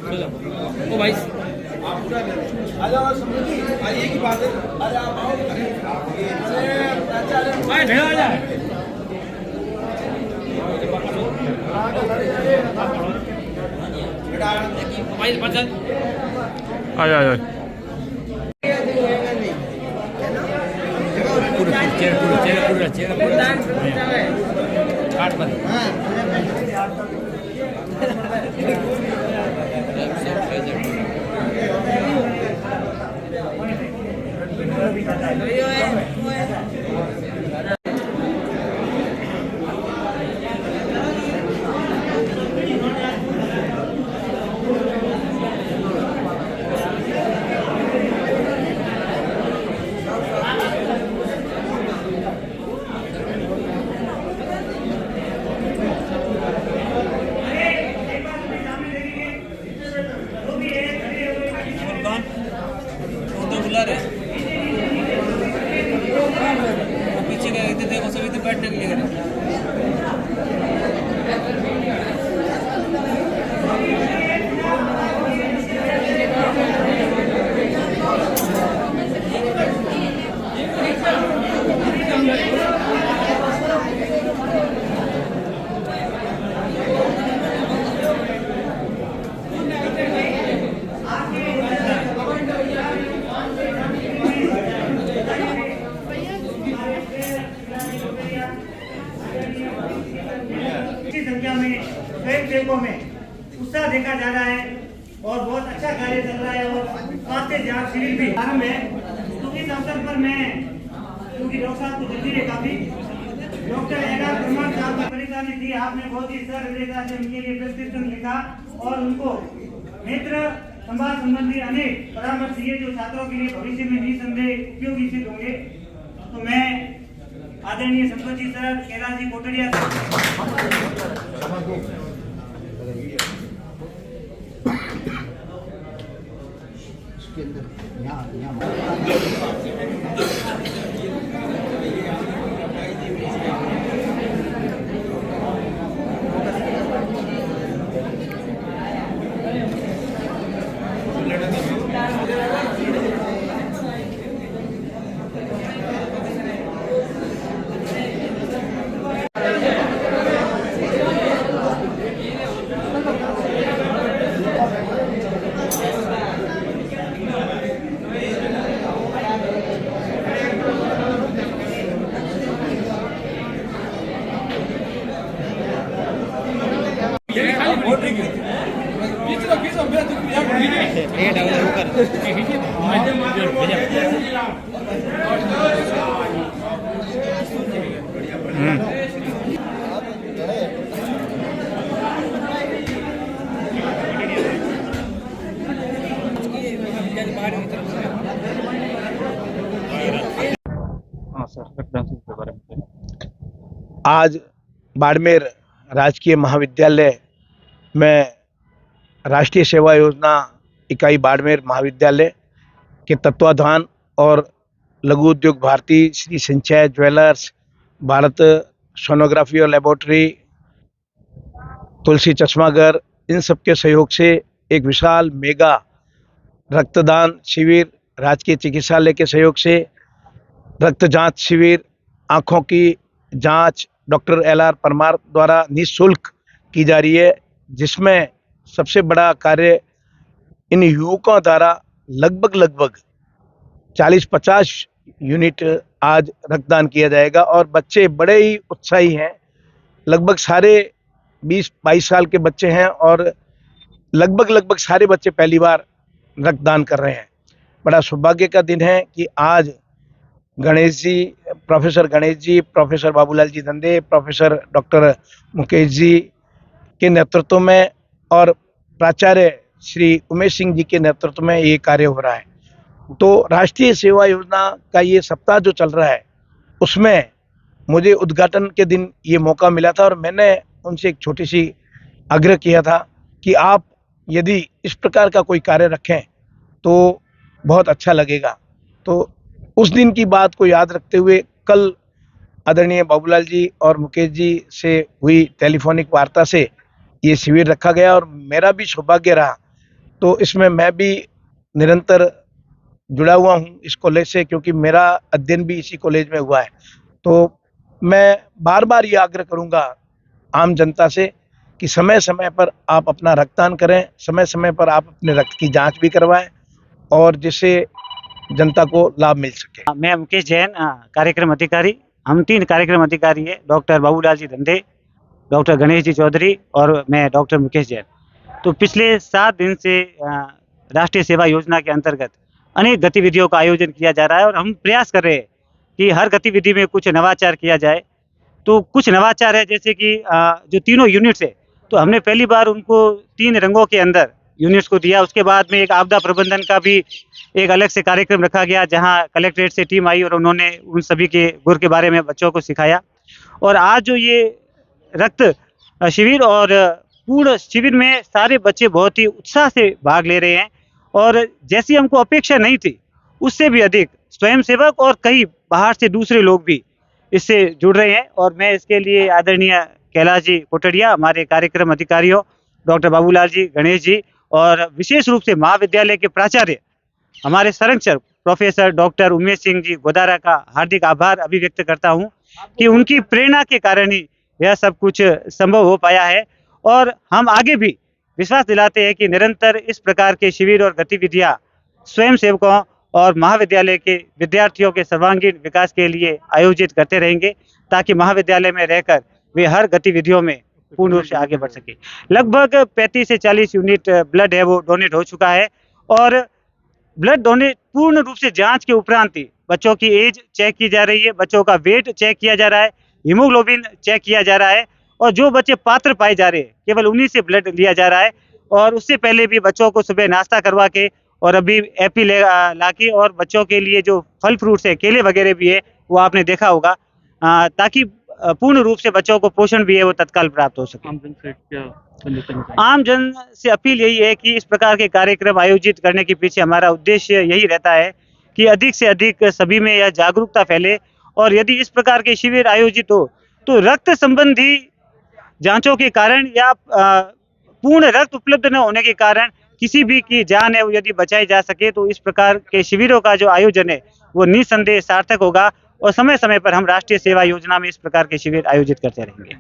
ओ भाई आ जाओ समृद्धि, आइए की बात है। अरे आप आओ। भाई भेड़ आ जा भाई बचन आया पूरा चेहरा काट बंद पीछे गए थे देखो सभी तो बैठने के लिए संख्या में स्वयंसेवकों में उत्साह देखा जा रहा है और बहुत अच्छा कार्य चल रहा है और स्वास्थ्य जांच शिविर भी आरंभ है। तो इस अवसर पर मैं क्योंकि डॉक्टर साहब को जल्दी है काफी डॉक्टर एगा प्रमाण साहब की परेशानी थी, आपने बहुत ही सरलता से उनके लिए प्रेस्क्रिप्शन लिखा और उनको नेत्र संभाल संबंधी अनेक परामर्श दिए जो छात्रों के लिए भविष्य में निसंदेह उपयोगी सिद्ध होंगे। तो मैं आदरणीय संपत जी सर, कैलाश जी कोटड़िया आज बाड़मेर राजकीय महाविद्यालय में राष्ट्रीय सेवा योजना इकाई बाड़मेर महाविद्यालय के तत्वाधान और लघु उद्योग भारती, श्री सिंचाई ज्वेलर्स, भारत सोनोग्राफी और लेबोरेटरी, तुलसी चश्माघर, इन सब के सहयोग से एक विशाल मेगा रक्तदान शिविर, राजकीय चिकित्सालय के सहयोग से रक्त जांच शिविर, आँखों की जांच डॉक्टर LR परमार द्वारा निःशुल्क की जा रही है, जिसमें सबसे बड़ा कार्य इन युवकों द्वारा लगभग 40-50 यूनिट आज रक्तदान किया जाएगा और बच्चे बड़े ही उत्साही हैं। लगभग सारे 20-22 साल के बच्चे हैं और लगभग सारे बच्चे पहली बार रक्तदान कर रहे हैं। बड़ा सौभाग्य का दिन है कि आज प्रोफेसर गणेश जी, प्रोफेसर बाबूलाल जी धंधे, प्रोफेसर डॉक्टर मुकेश जी के नेतृत्व में और प्राचार्य श्री उमेश सिंह जी के नेतृत्व में ये कार्य हो रहा है। तो राष्ट्रीय सेवा योजना का ये सप्ताह जो चल रहा है उसमें मुझे उद्घाटन के दिन ये मौका मिला था और मैंने उनसे एक छोटी सी आग्रह किया था कि आप यदि इस प्रकार का कोई कार्य रखें तो बहुत अच्छा लगेगा। तो उस दिन की बात को याद रखते हुए कल आदरणीय बाबूलाल जी और मुकेश जी से हुई टेलीफोनिक वार्ता से ये शिविर रखा गया और मेरा भी सौभाग्य रहा तो इसमें मैं भी निरंतर जुड़ा हुआ हूँ इस कॉलेज से, क्योंकि मेरा अध्ययन भी इसी कॉलेज में हुआ है। तो मैं बार बार ये आग्रह करूँगा आम जनता से कि समय समय पर आप अपना रक्तदान करें, समय समय पर आप अपने रक्त की जांच भी करवाएं, और जिससे जनता को लाभ मिल सके। मैं मुकेश जैन, कार्यक्रम अधिकारी। हम 3 कार्यक्रम अधिकारी है, डॉक्टर बाबूलाल जी धंधे, डॉक्टर गणेश जी चौधरी और मैं डॉक्टर मुकेश जैन। तो पिछले 7 दिन से राष्ट्रीय सेवा योजना के अंतर्गत अनेक गतिविधियों का आयोजन किया जा रहा है, और हम प्रयास कर रहे हैं कि हर गतिविधि में कुछ नवाचार किया जाए। तो कुछ नवाचार है, जैसे कि जो तीनों यूनिट्स है, तो हमने पहली बार उनको 3 रंगों के अंदर यूनिट्स को दिया। उसके बाद में एक आपदा प्रबंधन का भी एक अलग से कार्यक्रम रखा गया, जहां कलेक्ट्रेट से टीम आई और उन्होंने उन सभी के गुर के बारे में बच्चों को सिखाया। और आज जो ये रक्त शिविर और पूर्ण शिविर में सारे बच्चे बहुत ही उत्साह से भाग ले रहे हैं, और जैसी हमको अपेक्षा नहीं थी उससे भी अधिक स्वयंसेवक और कई बाहर से दूसरे लोग भी इससे जुड़ रहे हैं। और मैं इसके लिए आदरणीय कैलाश जी कोटड़िया, हमारे कार्यक्रम अधिकारियों, डॉक्टर बाबूलाल जी, गणेश जी, और विशेष रूप से महाविद्यालय के प्राचार्य हमारे संरक्षक प्रोफेसर डॉक्टर उमेश सिंह जी गोदारा का हार्दिक आभार अभिव्यक्त करता हूं कि उनकी प्रेरणा के कारण ही यह सब कुछ संभव हो पाया है। और हम आगे भी विश्वास दिलाते हैं कि निरंतर इस प्रकार के शिविर और गतिविधियां स्वयं सेवकों और महाविद्यालय के विद्यार्थियों के सर्वांगीण विकास के लिए आयोजित करते रहेंगे, ताकि महाविद्यालय में रहकर वे हर गतिविधियों में पूर्ण रूप से आगे बढ़ सके। लगभग 35 से 40 यूनिट ब्लड है वो डोनेट हो चुका है, और ब्लड डोनेट पूर्ण रूप से जांच के उपरांत ही बच्चों की एज चेक की जा रही है, बच्चों का वेट चेक किया जा रहा है, हीमोग्लोबिन चेक किया जा रहा है, और जो बच्चे पात्र पाए जा रहे हैं केवल उन्हीं से ब्लड लिया जा रहा है। और उससे पहले भी बच्चों को सुबह नाश्ता करवा के और अभी एपी ला के, और बच्चों के लिए जो फल फ्रूट्स है, केले वगैरह भी है, वो आपने देखा होगा, ताकि पूर्ण रूप से बच्चों को पोषण भी है वो तत्काल प्राप्त हो सके। आम जन से अपील यही है कि इस प्रकार के कार्यक्रम आयोजित करने के पीछे हमारा उद्देश्य यही रहता है कि अधिक से अधिक सभी में यह जागरूकता फैले, और यदि इस प्रकार के शिविर आयोजित हो तो रक्त संबंधी जांचों के कारण या पूर्ण रक्त उपलब्ध न होने के कारण किसी भी की जान है वो यदि बचाई जा सके, तो इस प्रकार के शिविरों का जो आयोजन है वो निसंदेह सार्थक होगा। और समय समय पर हम राष्ट्रीय सेवा योजना में इस प्रकार के शिविर आयोजित करते रहेंगे।